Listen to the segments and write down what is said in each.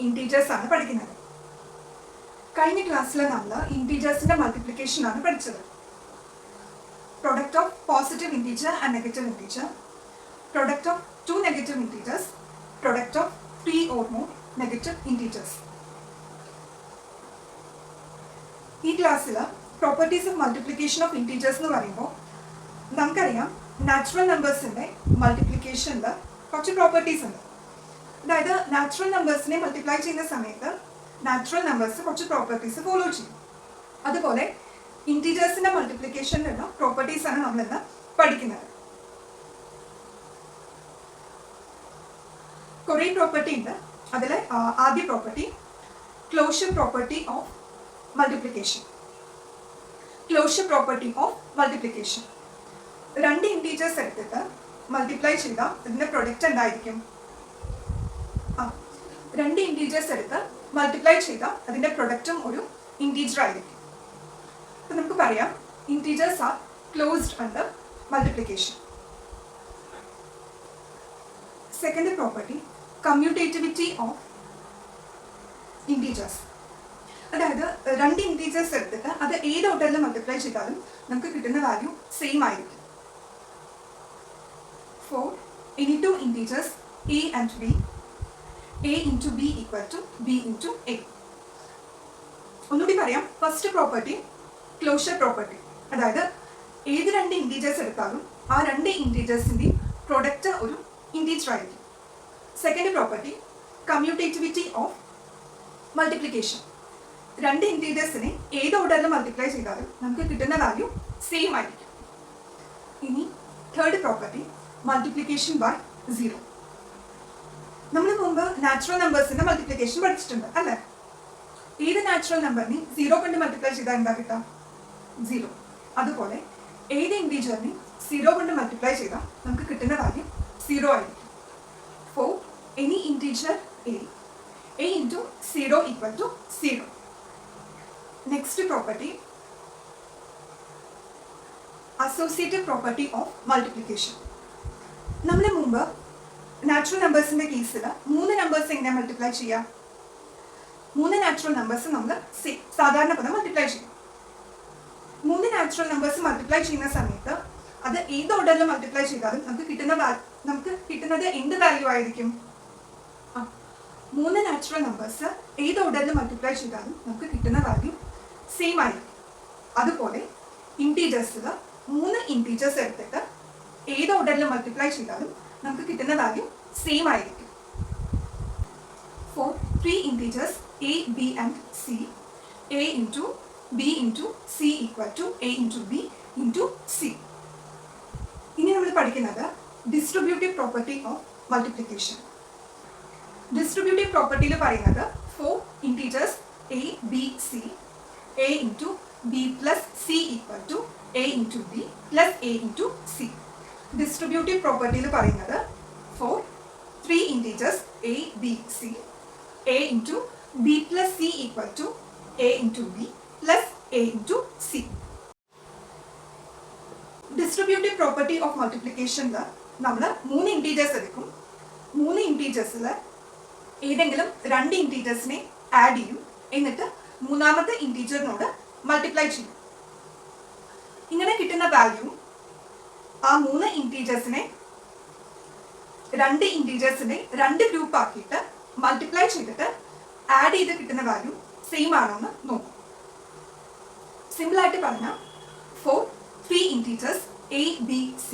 Integers ആണ് പഠിക്കുന്നത്. കഴിഞ്ഞ ക്ലാസ്സിൽ നമ്മൾ ഇൻറ്റീജേഴ്സിന്റെ മൾട്ടിപ്ലിക്കേഷൻ ആണ് പഠിച്ചത്. Product of positive integer and negative integer, product of two negative integers, product of 3 or more negative integers. ഈ ക്ലാസ്സിൽ properties of multiplication of integers എന്ന് പറയുമ്പോൾ നമുക്കറിയാം നാച്ചുറൽ നമ്പേഴ്സിൻ്റെ മൾട്ടിപ്ലിക്കേഷനിൽ കുറച്ച് പ്രോപ്പർട്ടീസ് ഉണ്ട്. അതായത് നാച്ചുറൽ നമ്പേഴ്സിനെ മൾട്ടിപ്ലൈ ചെയ്യുന്ന സമയത്ത് നാച്ചുറൽ നമ്പേഴ്സ് കുറച്ച് പ്രോപ്പർട്ടീസ് ഫോളോ ചെയ്യും. അതുപോലെ ഇൻറ്റീജേഴ്സിൻ്റെ മൾട്ടിപ്ലിക്കേഷനിലുള്ള പ്രോപ്പർട്ടീസ് ആണ് നമ്മളിന്ന് പഠിക്കുന്നത്. കുറേ പ്രോപ്പർട്ടി ഉണ്ട്. അതിൽ ആദ്യ property closure property of multiplication. Closure property of multiplication, രണ്ട് ഇൻറ്റീജേഴ്സ് എടുത്തിട്ട് മൾട്ടിപ്ലൈ ചെയ്താൽ ഇതിൻ്റെ പ്രൊഡക്റ്റ് എന്തായിരിക്കും? രണ്ട് ഇൻറ്റീജേഴ്സ് എടുത്ത് മൾട്ടിപ്ലൈ ചെയ്താൽ അതിൻ്റെ പ്രൊഡക്റ്റും ഒരു ഇൻറ്റീജർ ആയിരിക്കും. അപ്പം നമുക്ക് പറയാം integers R closed under multiplication. Second property commutativity of integers. അതായത് രണ്ട് ഇൻറ്റീജേഴ്സ് എടുത്തിട്ട് അത് ഏത് ഓർഡറിൽ മൾട്ടിപ്ലൈ ചെയ്താലും നമുക്ക് കിട്ടുന്ന വാല്യൂ സെയിം ആയിരിക്കും. For any two integers a and b, a into b equal to b into a. ഒന്നുകൂടി പറയാം. ഫസ്റ്റ് പ്രോപ്പർട്ടി ക്ലോഷർ പ്രോപ്പർട്ടി, അതായത് ഏത് രണ്ട് ഇൻറ്റീജേഴ്സ് എടുത്താലും ആ രണ്ട് ഇൻറ്റീജേഴ്സിൻ്റെയും പ്രൊഡക്റ്റ് ഒരു ഇൻറ്റീജർ ആയിരിക്കും. Second property commutativity of multiplication. രണ്ട് ഇൻറ്റീജേഴ്സിനെ ഏത് ഓർഡറിൽ മൾട്ടിപ്ലൈ ചെയ്താലും നമുക്ക് കിട്ടുന്ന വാല്യൂ സെയിം ആയിരിക്കും. ഇനി തേർഡ് പ്രോപ്പർട്ടി മൾട്ടിപ്ലിക്കേഷൻ ബൈ 0. നമ്മൾ മുമ്പ് നാച്ചുറൽ നമ്പേഴ്സിന്റെ മൾട്ടിപ്ലിക്കേഷൻ പഠിച്ചിട്ടുണ്ട് അല്ലേ? ഏത് നാച്ചുറൽ നമ്പറിനെ 0 കൊണ്ട് മൾട്ടിപ്ലൈ ചെയ്താൽ എന്താ കിട്ടുക? 0. അതുപോലെ ഏത് ഇൻറ്റീജറിനെ 0 കൊണ്ട് മൾട്ടിപ്ലൈ ചെയ്താൽ നമുക്ക് കിട്ടുന്ന വാല്യൂ 0 ആയിരിക്കും. For any integer a into 0 equal to 0. Next property associative property of multiplication. നമ്മൾ മുമ്പ് നാച്ചുറൽ നമ്പേഴ്സിൻ്റെ കേസിൽ 3 നമ്പേഴ്സ് എങ്ങനെ മൾട്ടിപ്ലൈ ചെയ്യാം? 3 നാച്ചുറൽ നമ്പേഴ്സ് നമ്മൾ സാധാരണ പദം മൾട്ടിപ്ലൈ ചെയ്യും. 3 നാച്ചുറൽ നമ്പേഴ്സ് മൾട്ടിപ്ലൈ ചെയ്യുന്ന സമയത്ത് അത് ഏത് ഓർഡറിൽ മൾട്ടിപ്ലൈ ചെയ്താലും നമുക്ക് കിട്ടുന്നത് എന്ത് വാല്യൂ ആയിരിക്കും? 3 നാച്ചുറൽ നമ്പേഴ്സ് ഏത് ഓർഡറിൽ മൾട്ടിപ്ലൈ ചെയ്താലും നമുക്ക് കിട്ടുന്ന വാല്യൂ സെയിം ആയിരിക്കും. അതുപോലെ ഇൻറ്റീജേഴ്സിൽ 3 ഇൻറ്റീജേഴ്സ് എടുത്തിട്ട് ഏത് ഓർഡറിൽ മൾട്ടിപ്ലൈ ചെയ്താലും നമുക്ക് കിട്ടുന്ന വാല്യൂ സെയിം ആയിരിക്കും. For 3 integers a, b and c, a into b into c equal to a into b into c. ഇനി നമ്മൾ പഠിക്കുന്നത് distributive property of multiplication. Distributive പ്രോപ്പർട്ടിയിൽ പറയുന്നത് 4 integers a, b, c, a into b plus c equal to a into b plus a into c. Distributive പ്രോപ്പർട്ടിയിൽ പറയുന്നത് 4 3 integers a, b, c, a into b plus c equal to a into b plus a into c. Distributive property of മൾട്ടിപ്ലിക്കേഷനിൽ നമ്മൾ 3 integers എടുക്കും. 3 ഇൻറ്റീജേഴ്സിൽ ഏതെങ്കിലും 2 ഇൻറ്റീജേഴ്സിനെ add ചെയ്യും. എന്നിട്ട് മൂന്നാമത്തെ ഇൻറ്റീജറിനോട് multiply ചെയ്യും. ഇങ്ങനെ കിട്ടുന്ന വാല്യൂ ആ 3 ഇൻറ്റീജേഴ്സിനെ 2 ഇൻറ്റീജേഴ്സിനെ 2 ഗ്രൂപ്പ് ആക്കിയിട്ട് മൾട്ടിപ്ലൈ ചെയ്തിട്ട് ആഡ് ചെയ്ത് കിട്ടുന്ന വാല്യൂ സെയിം ആണോ എന്ന് നോക്കും. സിമ്പിളായിട്ട് പറഞ്ഞാൽ 4 3 integers a, b, c,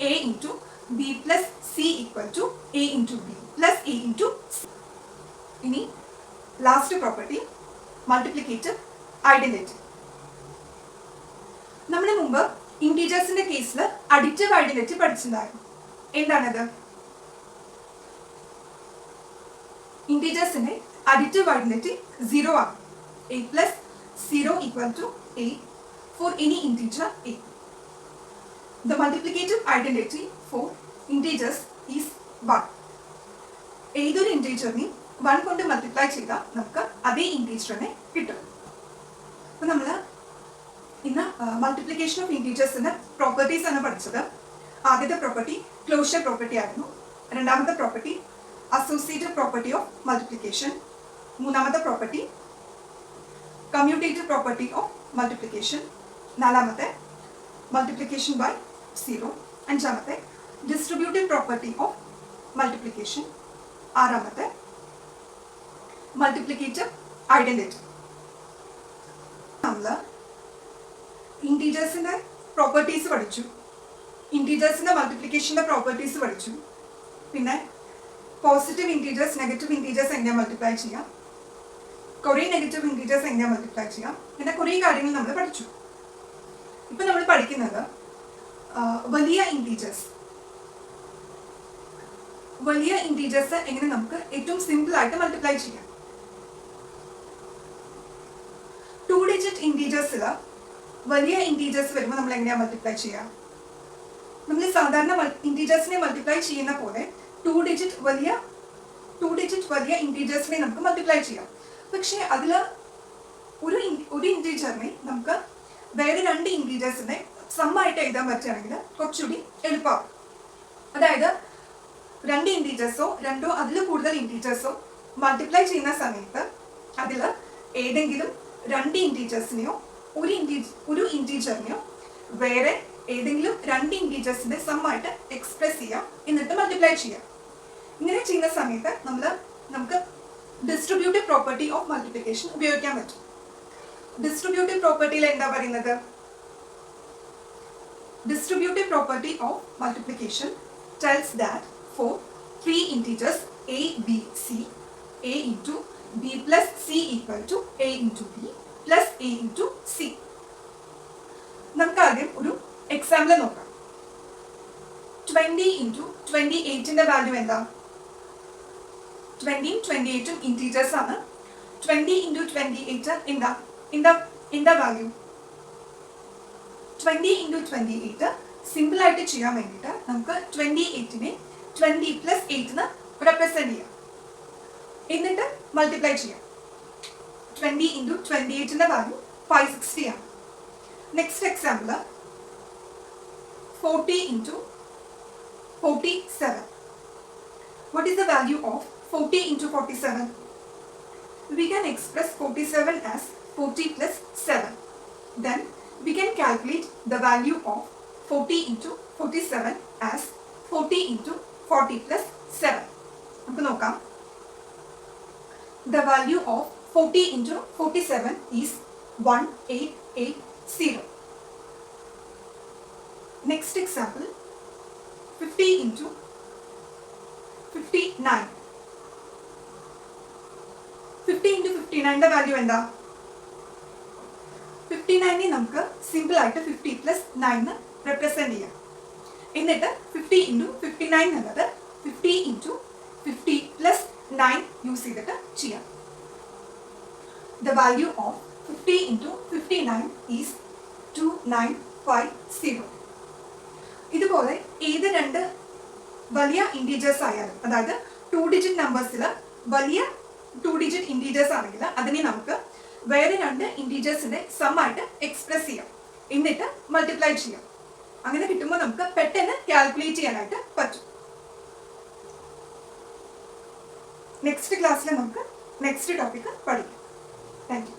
a into b plus c equal to a into b plus a into c. ഇനി ലാസ്റ്റ് പ്രോപ്പർട്ടി മൾട്ടിപ്ലിക്കേറ്റീവ് ഐഡന്റിറ്റി. നമ്മൾ മുമ്പ് ഇൻറ്റീജേഴ്സിന്റെ കേസിൽ അഡിറ്റീവ് ഐഡന്റിറ്റി പഠിച്ചിട്ടുണ്ടായിരുന്നു. എന്താണത്? ഇൻറ്റീജേഴ്സിന്റെ അഡിറ്റീവ് ഐഡന്റിറ്റി 0 ആണ്. a plus 0 equal to a for any integer a. The multiplicative identity for integers is 1. ഏതൊരു ഇൻറ്റീജറിനെയും 1 കൊണ്ട് multiply ചെയ്താൽ നമുക്ക് അതേ ഇൻറ്റീജറിനെ കിട്ടും. അപ്പം നമ്മൾ ഇന്ന് മൾട്ടിപ്ലിക്കേഷൻ ഓഫ് ഇൻറ്റീജേഴ്സിൻ്റെ പ്രോപ്പർട്ടീസ് ആണ് പഠിച്ചത്. ആദ്യത്തെ പ്രോപ്പർട്ടി ക്ലോഷർ പ്രോപ്പർട്ടി ആയിരുന്നു. രണ്ടാമത്തെ property associative property of multiplication. മൂന്നാമത്തെ property commutative property of multiplication. നാലാമത്തെ മൾട്ടിപ്ലിക്കേഷൻ ബൈ സീറോ. അഞ്ചാമത്തെ ഡിസ്ട്രിബ്യൂട്ടീവ് പ്രോപ്പർട്ടി ഓഫ് മൾട്ടിപ്ലിക്കേഷൻ. ആറാമത്തെ മൾട്ടിപ്ലിക്കേറ്റീവ് ഐഡന്റിറ്റി. നമ്മൾ ഇൻറ്റീജേഴ്സിൻ്റെ പ്രോപ്പർട്ടീസ് പഠിച്ചു, ഇൻറ്റീജേഴ്സിൻ്റെ മൾട്ടിപ്ലിക്കേഷൻ്റെ പ്രോപ്പർട്ടീസ് പഠിച്ചു, പിന്നെ പോസിറ്റീവ് ഇൻറ്റീജേഴ്സ് നെഗറ്റീവ് ഇൻറ്റീജേഴ്സ് എങ്ങനെയാണ് മൾട്ടിപ്ലൈ ചെയ്യാം, കുറേ നെഗറ്റീവ് ഇൻറ്റീജേഴ്സ് എങ്ങനെയാണ് മൾട്ടിപ്ലൈ ചെയ്യാം, പിന്നെ കുറേ കാര്യങ്ങൾ നമ്മൾ പഠിച്ചു. ഇപ്പം നമ്മൾ പഠിക്കുന്നത് വലിയ ഇൻറ്റീജേഴ്സ്. വലിയ ഇൻറ്റീജേഴ്സ് എങ്ങനെ നമുക്ക് ഏറ്റവും സിമ്പിളായിട്ട് മൾട്ടിപ്ലൈ ചെയ്യാം. 2 ഡിജിറ്റ് ഇൻറ്റീജേഴ്സിൽ വലിയ ഇൻറ്റീജേഴ്സ് വരുമ്പോൾ നമ്മൾ എങ്ങനെയാണ് മൾട്ടിപ്ലൈ ചെയ്യുക? നമ്മൾ സാധാരണ ഇൻറ്റീജേഴ്സിനെ മൾട്ടിപ്ലൈ ചെയ്യുന്ന പോലെ 2 ഡിജിറ്റ് വലിയ ഇൻറ്റീജേഴ്സിനെ നമുക്ക് മൾട്ടിപ്ലൈ ചെയ്യാം. പക്ഷേ അതിൽ ഒരു ഇൻറ്റീജറിനെ നമുക്ക് വേറെ 2 ഇൻറ്റീജേഴ്സിനെ സമ്മായിട്ട് എഴുതാൻ പറ്റുകയാണെങ്കിൽ കുറച്ചുകൂടി എളുപ്പമാകും. അതായത് 2 ഇൻറ്റീജേഴ്സോ 2 അതിൽ കൂടുതൽ ഇൻറ്റീജേഴ്സോ മൾട്ടിപ്ലൈ ചെയ്യുന്ന സമയത്ത് അതിൽ ഏതെങ്കിലും 2 ഇൻറ്റീജേഴ്സിനെയോ ഒരു ഇൻറ്റീജറിനെയോ വേറെ ഏതെങ്കിലും 2 ഇൻറ്റീജേഴ്സിൻ്റെ സമ്മായിട്ട് എക്സ്പ്രസ് ചെയ്യാം, എന്നിട്ട് മൾട്ടിപ്ലൈ ചെയ്യാം. ഇങ്ങനെ ചെയ്യുന്ന സമയത്ത് നമുക്ക് ഡിസ്ട്രിബ്യൂട്ടീവ് പ്രോപ്പർട്ടി ഓഫ് മൾട്ടിപ്ലിക്കേഷൻ ഉപയോഗിക്കാൻ പറ്റും. ഡിസ്ട്രിബ്യൂട്ടീവ് പ്രോപ്പർട്ടിയിൽ എന്താ പറയുന്നത്? Distributive property of multiplication tells that for 3 integers a, b, c, a into b plus c equal to a into b plus a into c. നമുക്ക് ആദ്യം ഒരു എക്സാമ്പിൾ നോക്കാം. 20 into 28ന്റെ value എന്താ? 20 28ഉം integers ആണ്. 20 into 28 എന്താ value? 20 into 28 simple ആയിട്ട് ചെയ്യാൻ വേണ്ടിയിട്ട് നമുക്ക് 28നെ 20 plus 8 റെപ്രസെന്റ് ചെയ്യാം, എന്നിട്ട് മൾട്ടിപ്ലൈ ചെയ്യാം. 20 into 28ന്റെ വാല്യൂ 560 ആണ്. Next example 40 into 47. What is the value of 40 into 47? We can express 47 as 40 plus 7. Then we can calculate the value of 40 into 47 as 40 into 40 plus 7. നമുക്ക് നോക്കാം. The value of 40 into 47 is 1880. Next example 50 into 59. 50 into 59ന്റെ value എന്താ? 59നെ നമുക്ക് simple ആയിട്ട് 50 plus 9 represent ചെയ്യാം. എന്നിട്ട് 50 into 59 എന്നത് 50 into 50 plus 9 use ചെയ്തിട്ട് ചെയ്യാം. The value of 50 into 59 is 2950. ഇതുപോലെ ഏത് 2 വലിയ ഇൻറ്റീജേഴ്സ് ആയാലും, അതായത് 2 ഡിജിറ്റ് നമ്പേഴ്സിൽ വലിയ 2 ഡിജിറ്റ് ഇൻറ്റീജേഴ്സ് ആണെങ്കിൽ അതിനെ നമുക്ക് വേറെ 2 ഇൻറ്റീജേഴ്സിന്റെ സമ്മായിട്ട് എക്സ്പ്രസ് ചെയ്യാം, എന്നിട്ട് മൾട്ടിപ്ലൈ ചെയ്യാം. അങ്ങനെ കിട്ടുമ്പോൾ നമുക്ക് പെട്ടെന്ന് കാൽക്കുലേറ്റ് ചെയ്യാനായിട്ട് പറ്റും. നെക്സ്റ്റ് ക്ലാസ്സിൽ നമുക്ക് നെക്സ്റ്റ് ടോപ്പിക്ക് പഠിക്കാം. Thank you.